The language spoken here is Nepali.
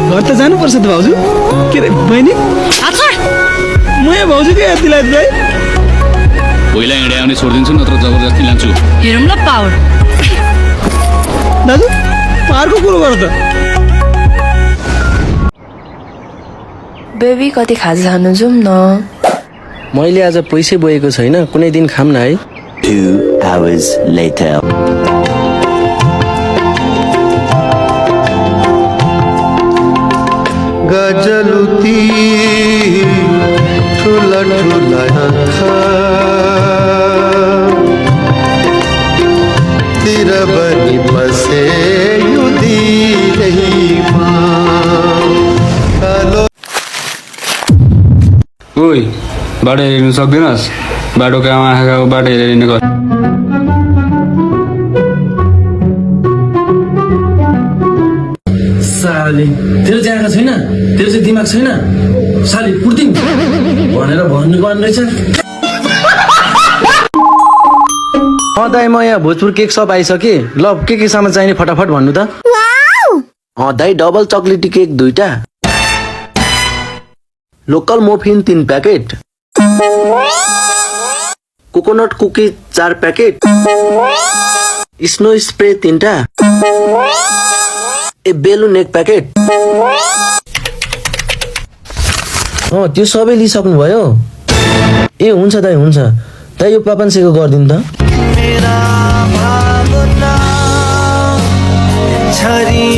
घर त जानुपर्छ त भाउजू। के रे बहिनी? म यहाँ भाउजूकै याद दिलाए दाइ। पहिला हिँडे आउने छोडिदिन्छु नत्र जबरजस्ती लान्छु। हेरौँ ल पावर। दाजु पाहाडको कुरो गर त। बेबी कति खाजा खानु जाउँ न। मैले आज पैसै बोकेको छैन, कुनै दिन खाम न है। 2 hours later. गजलुती ठुला ठुला आँखा तिर बनी बसे यो दिलैमा कालो। ओइ बाटो हेरिनु सक्दैनस्? बाटोको आँखाको बाटो हेरेर हिँड्ने गर। साली तेरो चाहिँ आँखा छैन, तेरो चाहिँ दिमाग छैन, साली पुर्तिङ भनेर भन्नुपर्ने रहेछ। दाइ म यहाँ भोजपुर केक सप आइसकेँ। ल के सामान चाहिने फटाफट भन्नु त। दाइ डबल चकलेटी केक 2टा, local muffin 3 packet, coconut cookie 4 packet, snow spray 3टा, बेलुन 1 प्याकेट। त्यो सबै लिइसक्नु भयो? ए हुन्छ दाइ हुन्छ। दाइ यो 500 गरिदिनु त। मेरा भावना छरी